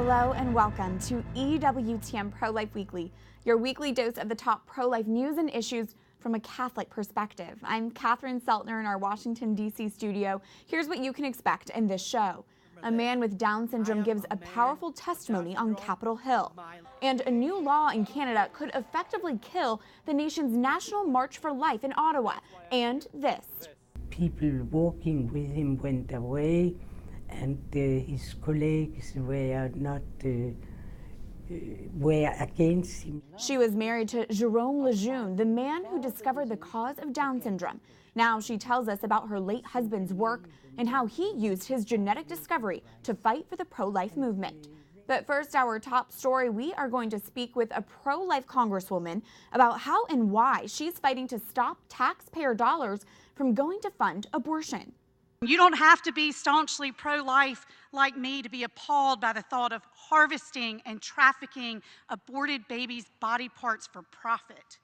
Hello and welcome to EWTN Pro-Life Weekly, your weekly dose of the top pro-life news and issues from a Catholic perspective. I'm Catherine Seltner in our Washington, D.C. studio. Here's what you can expect in this show. A man with Down syndrome gives a powerful testimony on Capitol Hill. And a new law in Canada could effectively kill the nation's National March for Life in Ottawa. And this. People walking with him went away, and his colleagues were not were against him. She was married to Jerome Lejeune, the man who discovered the cause of Down syndrome. Now she tells us about her late husband's work and how he used his genetic discovery to fight for the pro-life movement. But first, our top story, we are going to speak with a pro-life congresswoman about how and why she's fighting to stop taxpayer dollars from going to fund abortion. You don't have to be staunchly pro-life like me to be appalled by the thought of harvesting and trafficking aborted babies' body parts for profit.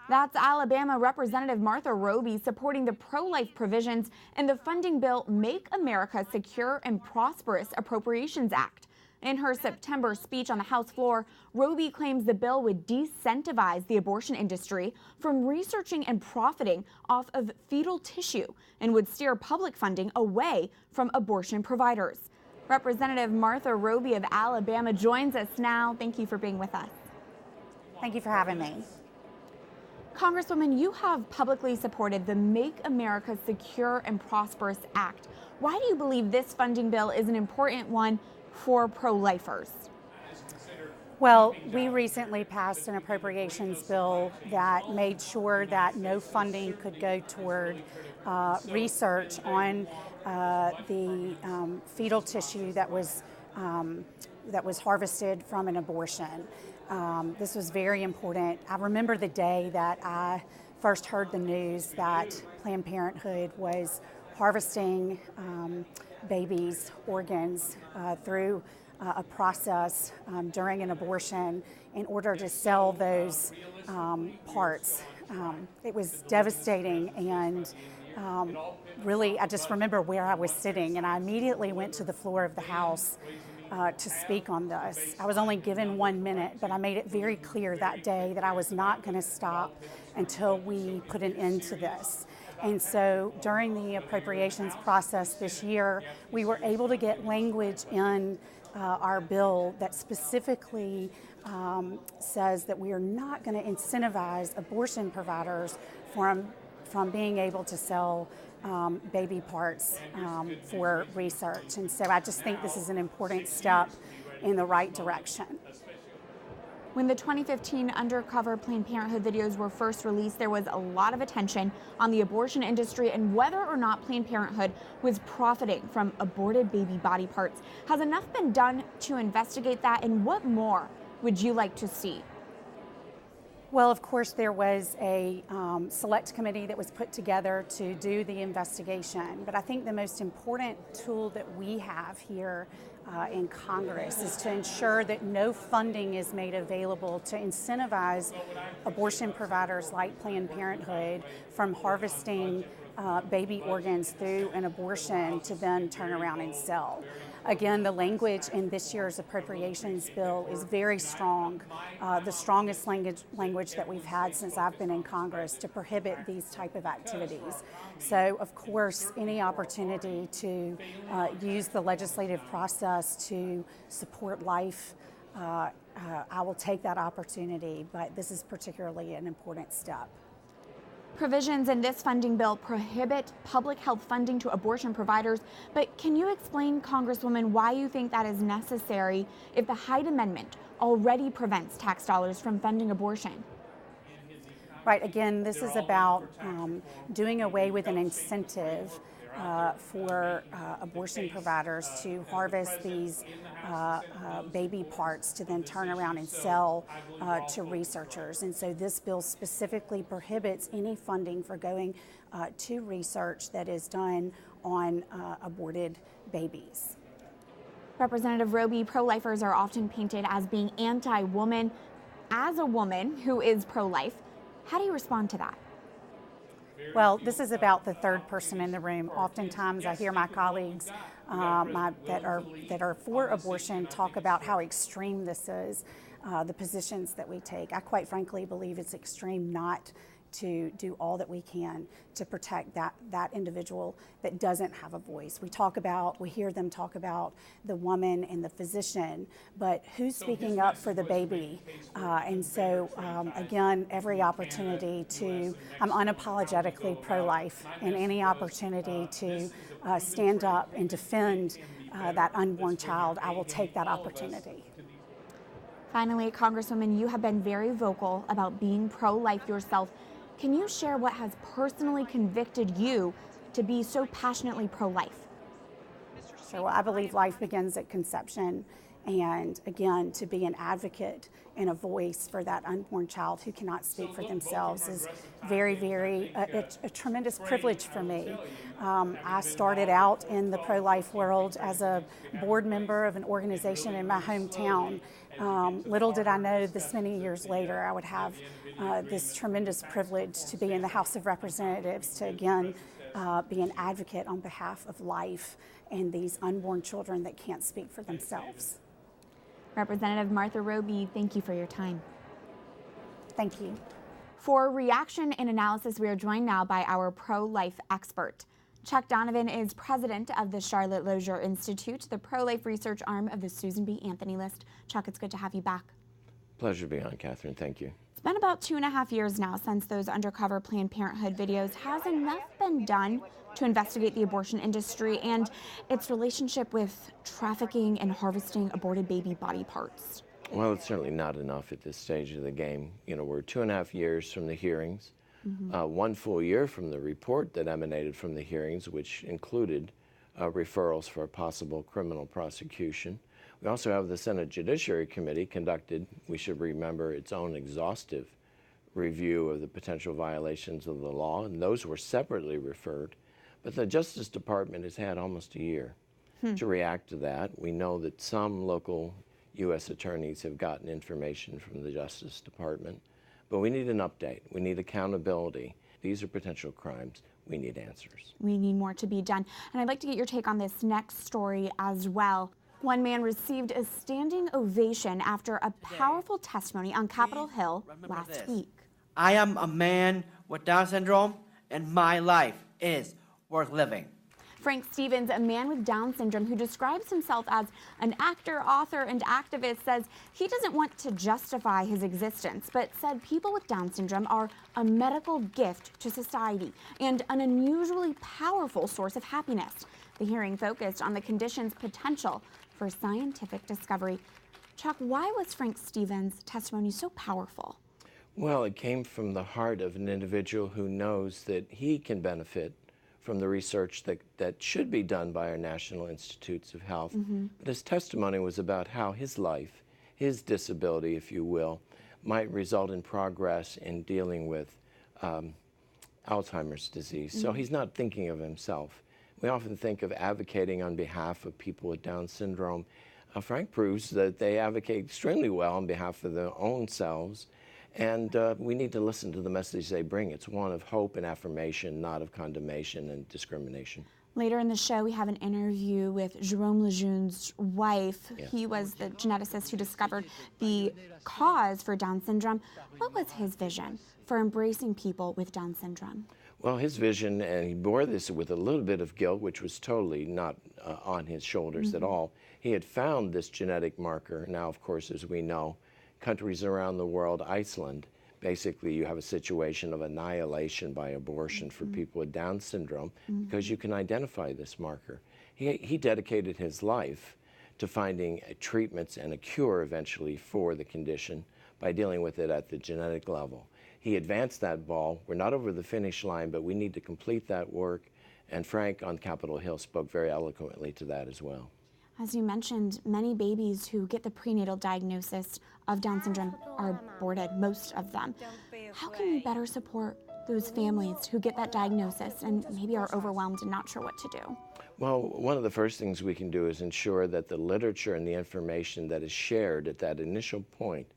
That's Alabama Representative Martha Roby supporting the pro-life provisions in the funding bill Make America Secure and Prosperous Appropriations Act. In her September speech on the House floor, Roby claims the bill would disincentivize the abortion industry from researching and profiting off of fetal tissue and would steer public funding away from abortion providers. Representative Martha Roby of Alabama joins us now. Thank you for being with us. Thank you for having me. Congresswoman, you have publicly supported the Make America Secure and Prosperous Act. Why do you believe this funding bill is an important one for pro-lifers? Well, we recently passed an appropriations bill that made sure that no funding could go toward research on the fetal tissue that was harvested from an abortion. This was very important. I remember the day that I first heard the news that Planned Parenthood was harvesting babies' organs through a process during an abortion in order to sell those parts. It was devastating, and really I just remember where I was sitting, and I immediately went to the floor of the House to speak on this. I was only given 1 minute, but I made it very clear that day that I was not going to stop until we put an end to this. And so during the appropriations process this year, we were able to get language in our bill that specifically says that we are not going to incentivize abortion providers from being able to sell baby parts for research. And so I just think this is an important step in the right direction. When the 2015 undercover Planned Parenthood videos were first released, there was a lot of attention on the abortion industry and whether or not Planned Parenthood was profiting from aborted baby body parts. Has enough been done to investigate that, and what more would you like to see? Well, of course, there was a select committee that was put together to do the investigation, but I think the most important tool that we have here in Congress is to ensure that no funding is made available to incentivize abortion providers like Planned Parenthood from harvesting baby organs through an abortion to then turn around and sell. Again, the language in this year's appropriations bill is very strong, the strongest language that we've had since I've been in Congress to prohibit these type of activities. So, of course, any opportunity to use the legislative process to support life, I will take that opportunity, but this is particularly an important step. Provisions in this funding bill prohibit public health funding to abortion providers, but can you explain, Congresswoman, why you think that is necessary if the Hyde Amendment already prevents tax dollars from funding abortion? Right, again, this is about doing away with an incentive for abortion providers to harvest these baby parts to then turn around and sell to researchers. And so this bill specifically prohibits any funding for going to research that is done on aborted babies. Representative Roby, pro-lifers are often painted as being anti-woman. As a woman who is pro-life, how do you respond to that? Well, this is about the third person in the room. Oftentimes I hear my colleagues that are for abortion talk about how extreme this is, the positions that we take. I quite frankly believe it's extreme not to do all that we can to protect that individual that doesn't have a voice. We hear them talk about the woman and the physician, but who's speaking up for the baby? And so again, every opportunity I'm unapologetically pro-life, and any opportunity to stand up and defend that unborn child, I will take that opportunity. Finally, Congresswoman, you have been very vocal about being pro-life yourself. Can you share what has personally convicted you to be so passionately pro-life? Sure. Well, I believe life begins at conception, and again, to be an advocate and a voice for that unborn child who cannot speak for themselves is a tremendous privilege for me. I started out in the pro-life world as a board member of an organization in my hometown. Little did I know this many years later I would have this tremendous privilege to be in the House of Representatives to again be an advocate on behalf of life and these unborn children that can't speak for themselves. Representative Martha Roby, thank you for your time. Thank you. For reaction and analysis, we are joined now by our pro-life expert. Chuck Donovan is president of the Charlotte Lozier Institute, the pro-life research arm of the Susan B. Anthony List. Chuck, it's good to have you back. Pleasure to be on, Catherine. Thank you. It's been about 2.5 years now since those undercover Planned Parenthood videos. Has enough been done to investigate the abortion industry and its relationship with trafficking and harvesting aborted baby body parts? Well, it's certainly not enough at this stage of the game. You know, we're 2.5 years from the hearings, 1 full year from the report that emanated from the hearings, which included referrals for a possible criminal prosecution. We also have the Senate Judiciary Committee conducted, we should remember, its own exhaustive review of the potential violations of the law, and those were separately referred. But the Justice Department has had almost a year to react to that. We know that some local U.S. attorneys have gotten information from the Justice Department, but we need an update. We need accountability. These are potential crimes. We need answers. We need more to be done. And I'd like to get your take on this next story as well. One man received a standing ovation after a powerful testimony on Capitol Hill last week. I am a man with Down syndrome, and my life is worth living. Frank Stevens, a man with Down syndrome who describes himself as an actor, author, and activist, says he doesn't want to justify his existence, but said people with Down syndrome are a medical gift to society and an unusually powerful source of happiness. The hearing focused on the condition's potential for scientific discovery. Chuck, why was Frank Stevens' testimony so powerful? Well, it came from the heart of an individual who knows that he can benefit from the research that should be done by our National Institutes of Health. But his testimony was about how his life, his disability, if you will, might result in progress in dealing with Alzheimer's disease. So he's not thinking of himself. We often think of advocating on behalf of people with Down syndrome. Frank proves that they advocate extremely well on behalf of their own selves, and we need to listen to the message they bring. It's one of hope and affirmation, not of condemnation and discrimination. Later in the show, we have an interview with Jerome Lejeune's wife. Yeah. He was the geneticist who discovered the cause for Down syndrome. What was his vision for embracing people with Down syndrome? Well, his vision, and he bore this with a little bit of guilt, which was totally not on his shoulders at all. He had found this genetic marker. Now, of course, as we know, countries around the world, Iceland, basically you have a situation of annihilation by abortion for people with Down syndrome because you can identify this marker. He dedicated his life to finding treatments and a cure eventually for the condition by dealing with it at the genetic level. He advanced that ball. We're not over the finish line, but we need to complete that work. And Frank on Capitol Hill spoke very eloquently to that as well. As you mentioned, many babies who get the prenatal diagnosis of Down syndrome are aborted, most of them. How can we better support those families who get that diagnosis and maybe are overwhelmed and not sure what to do? Well, one of the first things we can do is ensure that the literature and the information that is shared at that initial point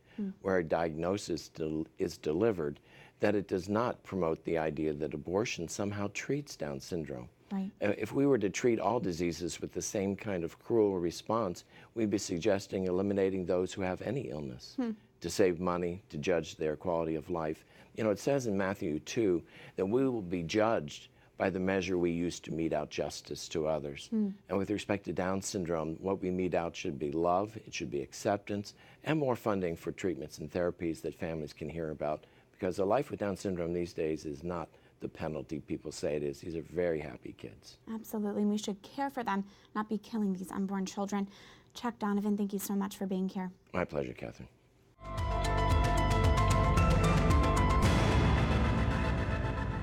where a diagnosis is delivered that it does not promote the idea that abortion somehow treats Down syndrome. Right. If we were to treat all diseases with the same kind of cruel response, we'd be suggesting eliminating those who have any illness to save money, to judge their quality of life. You know, it says in Matthew 2 that we will be judged by the measure we use to mete out justice to others. And with respect to Down syndrome, what we mete out should be love, it should be acceptance, and more funding for treatments and therapies that families can hear about. Because a life with Down syndrome these days is not the penalty people say it is. These are very happy kids. Absolutely, and we should care for them, not be killing these unborn children. Chuck Donovan, thank you so much for being here. My pleasure, Catherine.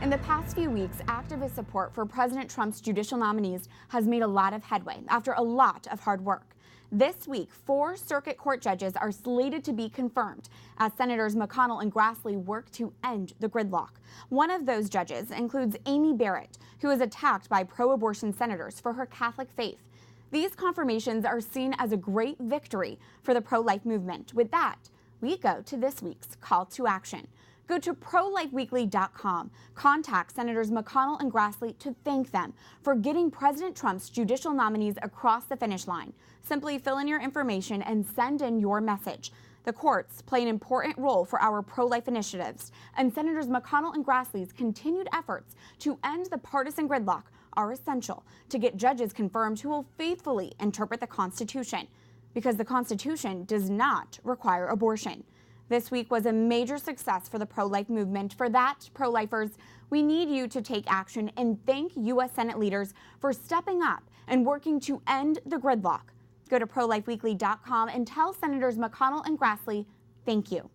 In the past few weeks, activist support for President Trump's judicial nominees has made a lot of headway after a lot of hard work. This week, 4 circuit court judges are slated to be confirmed as Senators McConnell and Grassley work to end the gridlock. One of those judges includes Amy Barrett, who is attacked by pro-abortion senators for her Catholic faith. These confirmations are seen as a great victory for the pro-life movement. With that, we go to this week's call to action. Go to ProLifeWeekly.com. Contact Senators McConnell and Grassley to thank them for getting President Trump's judicial nominees across the finish line. Simply fill in your information and send in your message. The courts play an important role for our pro-life initiatives, and Senators McConnell and Grassley's continued efforts to end the partisan gridlock are essential to get judges confirmed who will faithfully interpret the Constitution, because the Constitution does not require abortion. This week was a major success for the pro-life movement. For that, pro-lifers, we need you to take action and thank U.S. Senate leaders for stepping up and working to end the gridlock. Go to ProLifeWeekly.com and tell Senators McConnell and Grassley thank you.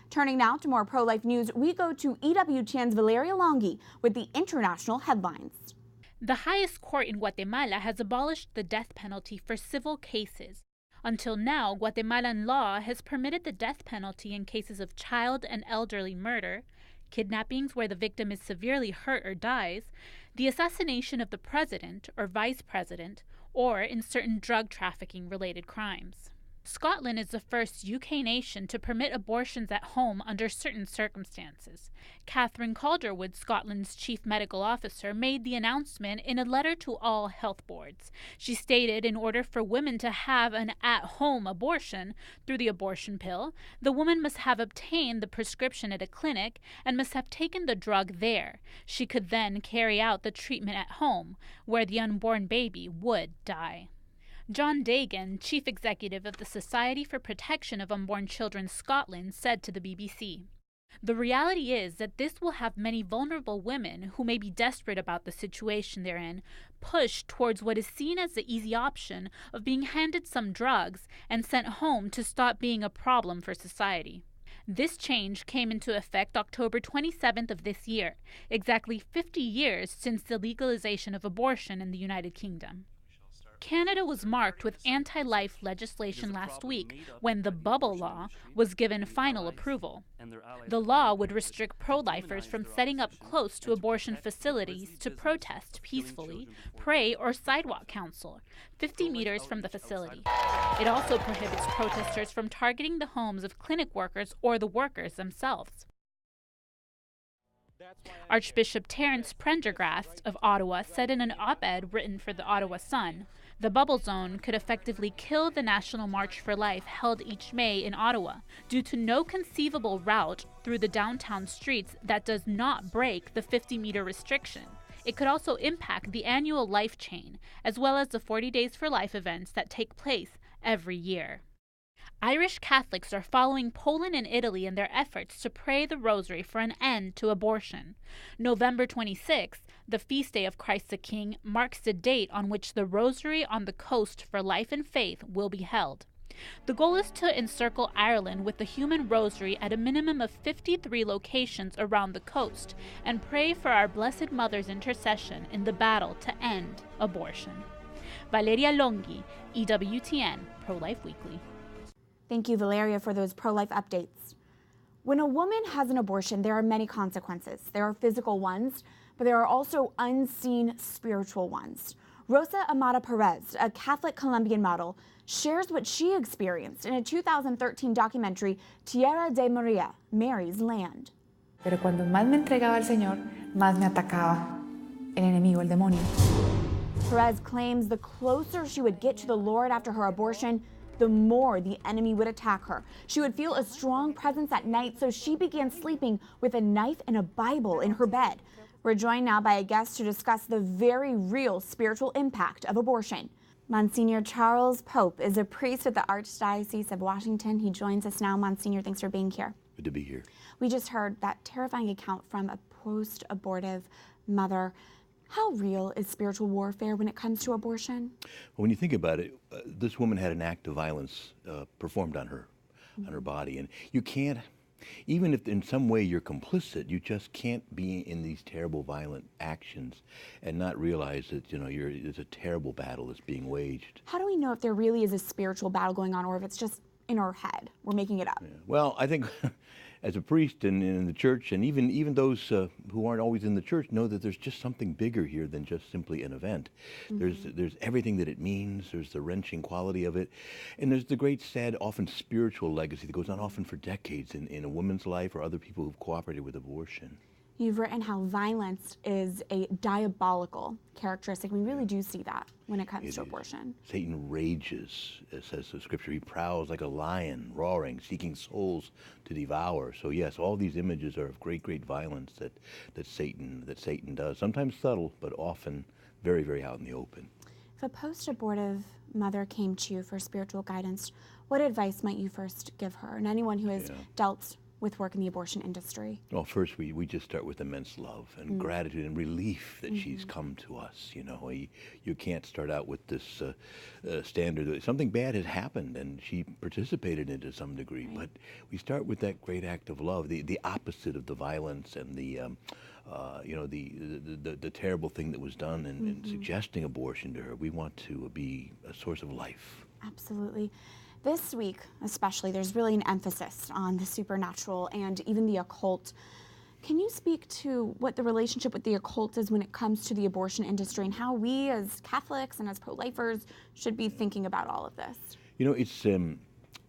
Turning now to more pro-life news, we go to EWTN's Valeria Longhi with the international headlines. The highest court in Guatemala has abolished the death penalty for civil cases. Until now, Guatemalan law has permitted the death penalty in cases of child and elderly murder, kidnappings where the victim is severely hurt or dies, the assassination of the president or vice president, or in certain drug trafficking-related crimes. Scotland is the first UK nation to permit abortions at home under certain circumstances. Catherine Calderwood, Scotland's chief medical officer, made the announcement in a letter to all health boards. She stated in order for women to have an at-home abortion through the abortion pill, the woman must have obtained the prescription at a clinic and must have taken the drug there. She could then carry out the treatment at home, where the unborn baby would die. John Dagan, chief executive of the Society for Protection of Unborn Children Scotland, said to the BBC, "The reality is that this will have many vulnerable women who may be desperate about the situation they're in pushed towards what is seen as the easy option of being handed some drugs and sent home to stop being a problem for society." This change came into effect October 27th of this year, exactly 50 years since the legalization of abortion in the United Kingdom. Canada was marked with anti-life legislation last week when the Bubble Law was given final approval. The law would restrict pro-lifers from setting up close to abortion facilities to protest peacefully, pray, or sidewalk counsel, 50 meters from the facility. It also prohibits protesters from targeting the homes of clinic workers or the workers themselves. Archbishop Terence Prendergast of Ottawa said in an op-ed written for the Ottawa Sun, the bubble zone could effectively kill the National March for Life held each May in Ottawa due to no conceivable route through the downtown streets that does not break the 50-meter restriction. It could also impact the annual Life Chain, as well as the 40 Days for Life events that take place every year. Irish Catholics are following Poland and Italy in their efforts to pray the Rosary for an end to abortion. November 26th, the feast day of Christ the King, marks the date on which the Rosary on the Coast for Life and Faith will be held. The goal is to encircle Ireland with the human rosary at a minimum of 53 locations around the coast and pray for our Blessed Mother's intercession in the battle to end abortion. Valeria Longhi, EWTN, ProLife Weekly. Thank you, Valeria, for those pro-life updates. When a woman has an abortion, there are many consequences. There are physical ones, but there are also unseen spiritual ones. Rosa Amada Perez, a Catholic Colombian model, shares what she experienced in a 2013 documentary, Tierra de Maria, Mary's Land. Pero cuando más me entregaba al Señor, más me atacaba el enemigo, el demonio. Perez claims the closer she would get to the Lord after her abortion, the more the enemy would attack her. She would feel a strong presence at night, so she began sleeping with a knife and a Bible in her bed. We're joined now by a guest to discuss the very real spiritual impact of abortion. Monsignor Charles Pope is a priest at the Archdiocese of Washington. He joins us now. Monsignor, thanks for being here. Good to be here. We just heard that terrifying account from a post-abortive mother. How real is spiritual warfare when it comes to abortion? Well, when you think about it, this woman had an act of violence performed on her body, and you can't, even if in some way you're complicit, you just can't be in these terrible violent actions and not realize that there's a terrible battle that's being waged. How do we know if there really is a spiritual battle going on, or if it's just in our head? We're making it up. Yeah. Well, I think as a priest and in the church, and even those who aren't always in the church, know that there's just something bigger here than just simply an event. There's everything that it means. There's the wrenching quality of it, and there's the great, sad, often spiritual legacy that goes on often for decades in a woman's life or other people who've cooperated with abortion. You've written how violence is a diabolical characteristic. We really do see that when it comes to abortion. Satan rages, says the scripture. He prowls like a lion, roaring, seeking souls to devour. So yes, all these images are of great, great violence that Satan does. Sometimes subtle, but often very, very out in the open. If a post-abortive mother came to you for spiritual guidance, what advice might you first give her, and anyone who has dealt with work in the abortion industry? Well, first we just start with immense love and gratitude and relief that she's come to us. You can't start out with this standard that something bad has happened and she participated in it to some degree. But we start with that great act of love, the opposite of the violence and the terrible thing that was done and suggesting abortion to her. We want to be a source of life. Absolutely. This week, especially, there's really an emphasis on the supernatural and even the occult. Can you speak to what the relationship with the occult is when it comes to the abortion industry and how we as Catholics and as pro-lifers should be thinking about all of this?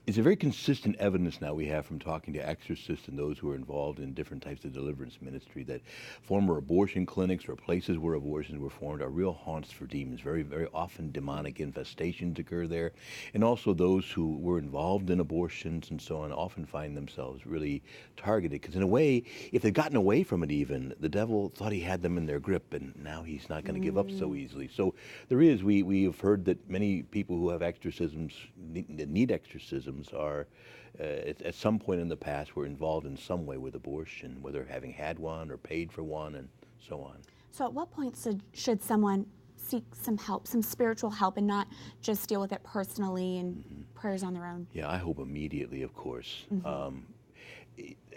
It's a very consistent evidence now we have from talking to exorcists and those who are involved in different types of deliverance ministry that former abortion clinics or places where abortions were formed are real haunts for demons. Very, very often demonic infestations occur there. And also those who were involved in abortions and so on often find themselves really targeted. Because in a way, if they'd gotten away from it even, the devil thought he had them in their grip and now he's not going to give up so easily. So we have heard that many people who have exorcisms, that need exorcisms, are at some point in the past were involved in some way with abortion, whether having had one or paid for one and so on. So at what point should someone seek some help, some spiritual help, and not just deal with it personally and prayers on their own? Yeah, I hope immediately, of course.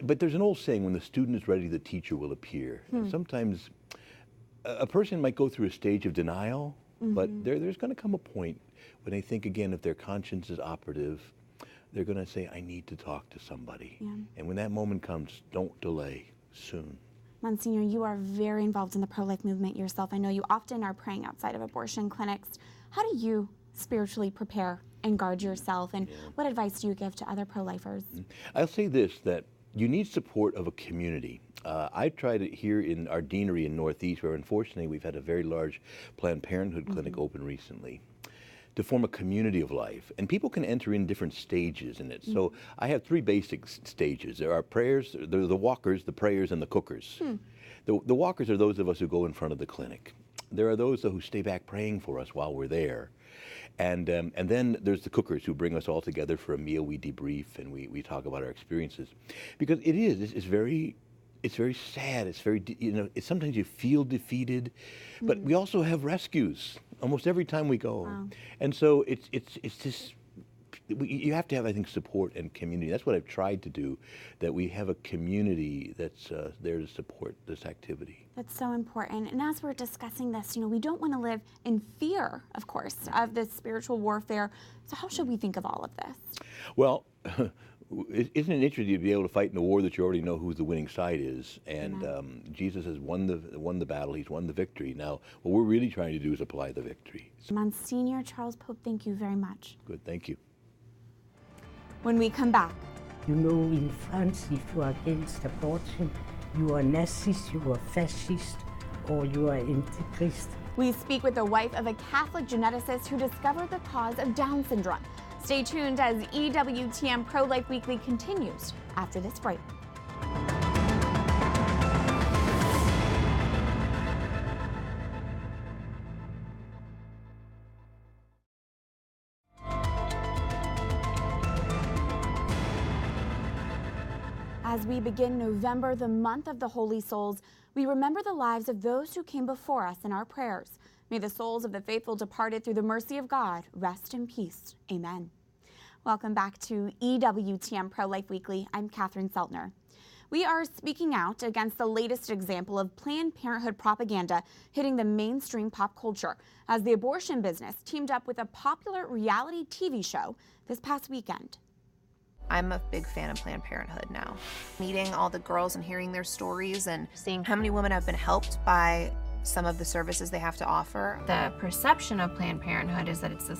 But there's an old saying, when the student is ready, the teacher will appear. And sometimes a person might go through a stage of denial, but there's going to come a point when they think again, if their conscience is operative, they're going to say, I need to talk to somebody. And when that moment comes, don't delay, soon. Monsignor, you are very involved in the pro-life movement yourself. I know you often are praying outside of abortion clinics. How do you spiritually prepare and guard yourself, and what advice do you give to other pro-lifers? I'll say this, that you need support of a community. I tried it here in our deanery in Northeast, where unfortunately we've had a very large Planned Parenthood clinic open recently, to form a community of life. And people can enter in different stages in it. So I have three basic stages. There are prayers, the walkers, the prayers, and the cookers. The walkers are those of us who go in front of the clinic. There are those who stay back praying for us while we're there. And then there's the cookers who bring us all together for a meal. We debrief and we talk about our experiences. Because it's very sad. It's very, sometimes you feel defeated, but we also have rescues almost every time we go. And so it's just, you have to have, I think, support and community. That's what I've tried to do, that we have a community that's there to support this activity. That's so important. And as we're discussing this, we don't want to live in fear, of course, of this spiritual warfare. So how should we think of all of this? Well, isn't it interesting to be able to fight in a war that you already know who the winning side is? And Jesus has won the battle. He's won the victory. Now, what we're really trying to do is apply the victory. Monsignor Charles Pope, thank you very much. Good, thank you. When we come back. In France, if you are against abortion, you are Nazist, you are fascist, or you are Antichrist. We speak with the wife of a Catholic geneticist who discovered the cause of Down syndrome. Stay tuned as EWTN Pro-Life Weekly continues after this break. As we begin November, the month of the Holy Souls, we remember the lives of those who came before us in our prayers. May the souls of the faithful departed through the mercy of God rest in peace. Amen. Welcome back to EWTN Pro-Life Weekly. I'm Catherine Seltner. We are speaking out against the latest example of Planned Parenthood propaganda hitting the mainstream pop culture as the abortion business teamed up with a popular reality TV show this past weekend. I'm a big fan of Planned Parenthood now. Meeting all the girls and hearing their stories and seeing how many women have been helped by some of the services they have to offer. The perception of Planned Parenthood is that it's this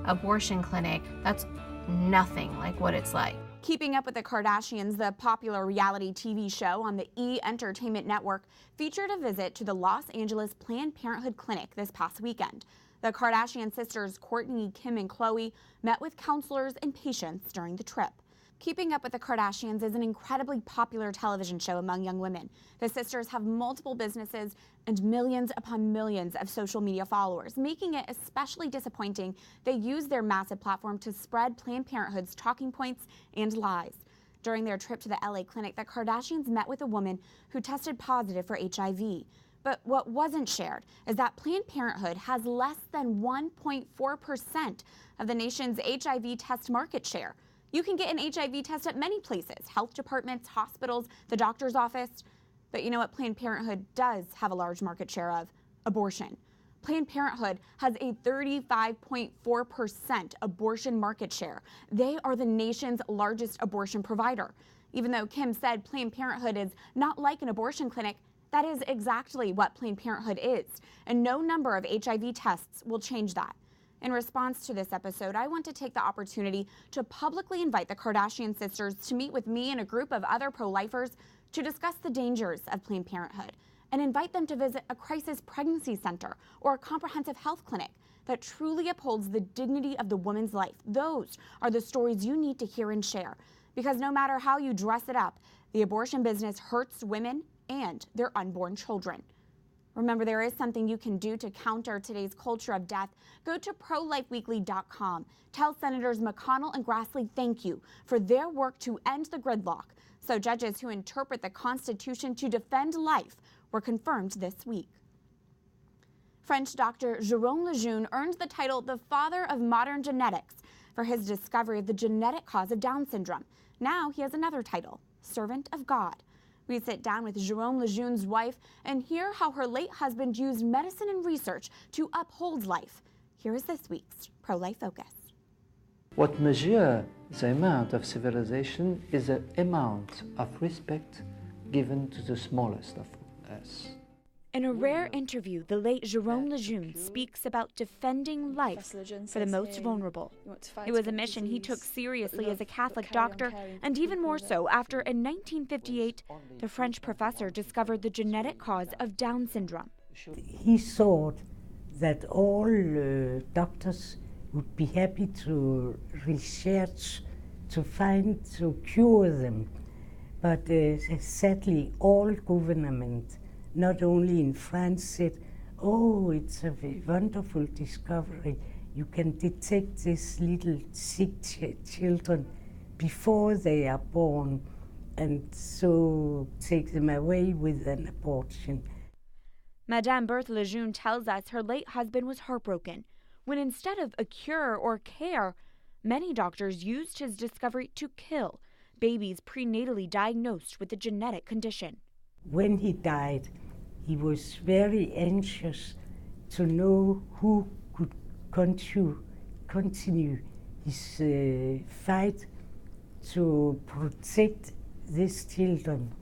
abortion clinic. That's nothing like what it's like. Keeping Up with the Kardashians, the popular reality TV show on the E! Entertainment Network, featured a visit to the Los Angeles Planned Parenthood clinic this past weekend. The Kardashian sisters, Kourtney, Kim, and Khloe, met with counselors and patients during the trip. Keeping Up with the Kardashians is an incredibly popular television show among young women. The sisters have multiple businesses and millions upon millions of social media followers, making it especially disappointing they use their massive platform to spread Planned Parenthood's talking points and lies. During their trip to the LA clinic, the Kardashians met with a woman who tested positive for HIV. But what wasn't shared is that Planned Parenthood has less than 1.4% of the nation's HIV test market share. You can get an HIV test at many places, health departments, hospitals, the doctor's office. But you know what Planned Parenthood does have a large market share of? Abortion. Planned Parenthood has a 35.4% abortion market share. They are the nation's largest abortion provider. Even though Kim said Planned Parenthood is not like an abortion clinic, that is exactly what Planned Parenthood is, and no number of HIV tests will change that. In response to this episode, I want to take the opportunity to publicly invite the Kardashian sisters to meet with me and a group of other pro-lifers to discuss the dangers of Planned Parenthood and invite them to visit a crisis pregnancy center or a comprehensive health clinic that truly upholds the dignity of the woman's life. Those are the stories you need to hear and share, because no matter how you dress it up, the abortion business hurts women and their unborn children. Remember, there is something you can do to counter today's culture of death. Go to ProLifeWeekly.com. Tell Senators McConnell and Grassley thank you for their work to end the gridlock, so judges who interpret the Constitution to defend life were confirmed this week. French doctor Jerome Lejeune earned the title the father of modern genetics for his discovery of the genetic cause of Down syndrome. Now he has another title, servant of God. We sit down with Jerome Lejeune's wife and hear how her late husband used medicine and research to uphold life. Here is this week's Pro-Life Focus. What measures the amount of civilization is the amount of respect given to the smallest of us. In a rare interview, the late Jerome Lejeune speaks about defending life for the most vulnerable. It was a mission he took seriously as a Catholic doctor, and even more so after, in 1958, the French professor discovered the genetic cause of Down syndrome. He thought that all doctors would be happy to research, to cure them. But sadly, all governments, not only in France, said, oh, it's a wonderful discovery. You can detect these little sick children before they are born, and so take them away with an abortion. Madame Berthe Lejeune tells us her late husband was heartbroken when instead of a cure or care, many doctors used his discovery to kill babies prenatally diagnosed with the genetic condition. When he died, he was very anxious to know who could continue his fight to protect these children.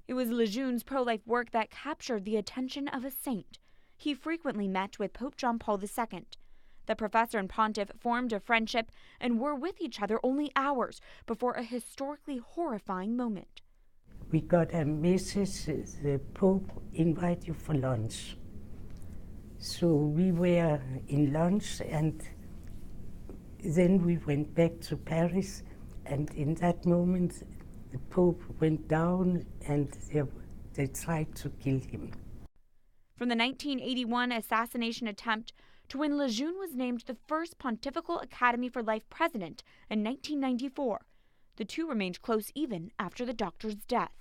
It was Lejeune's pro-life work that captured the attention of a saint. He frequently met with Pope John Paul II. The professor and pontiff formed a friendship and were with each other only hours before a historically horrifying moment. we got a message, the Pope invite you for lunch. So we were in lunch, and then we went back to Paris, and in that moment the Pope went down and they tried to kill him. From the 1981 assassination attempt to when Lejeune was named the first Pontifical Academy for Life president in 1994, the two remained close even after the doctor's death.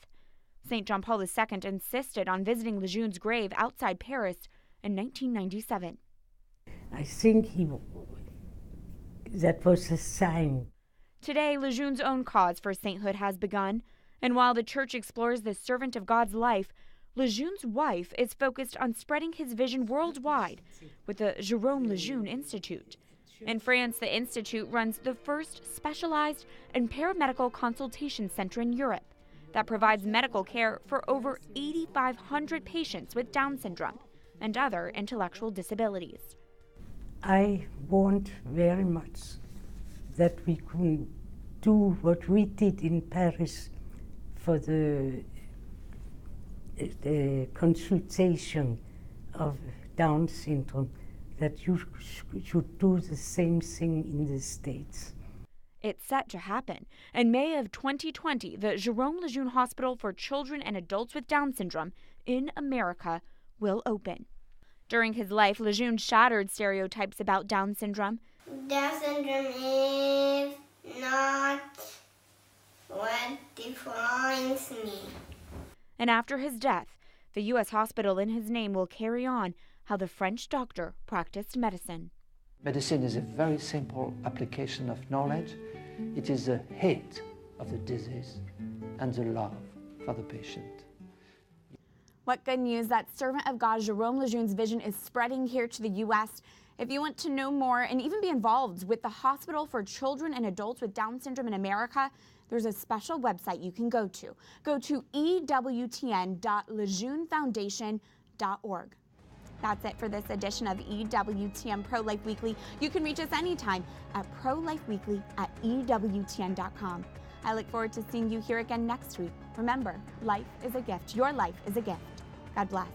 St. John Paul II insisted on visiting Lejeune's grave outside Paris in 1997. I think that was a sign. Today, Lejeune's own cause for sainthood has begun, and while the church explores the servant of God's life, Lejeune's wife is focused on spreading his vision worldwide with the Jerome Lejeune Institute. In France, the institute runs the first specialized and paramedical consultation center in Europe that provides medical care for over 8,500 patients with Down syndrome and other intellectual disabilities. I want very much that we could do what we did in Paris for the consultation of Down syndrome, that you should do the same thing in the States. It's set to happen. In May of 2020, the Jerome Lejeune Hospital for Children and Adults with Down syndrome in America will open. During his life, Lejeune shattered stereotypes about Down syndrome. Down syndrome is not what defines me. And after his death, the U.S. hospital in his name will carry on how the French doctor practiced medicine. Medicine is a very simple application of knowledge. It is the hate of the disease and the love for the patient. What good news that servant of God Jerome Lejeune's vision is spreading here to the U.S. If you want to know more and even be involved with the Hospital for Children and Adults with Down syndrome in America, there's a special website you can go to. Go to ewtn.lejeunefoundation.org. That's it for this edition of EWTN Pro-Life Weekly. You can reach us anytime at prolifeweekly@ewtn.com. I look forward to seeing you here again next week. Remember, life is a gift. Your life is a gift. God bless.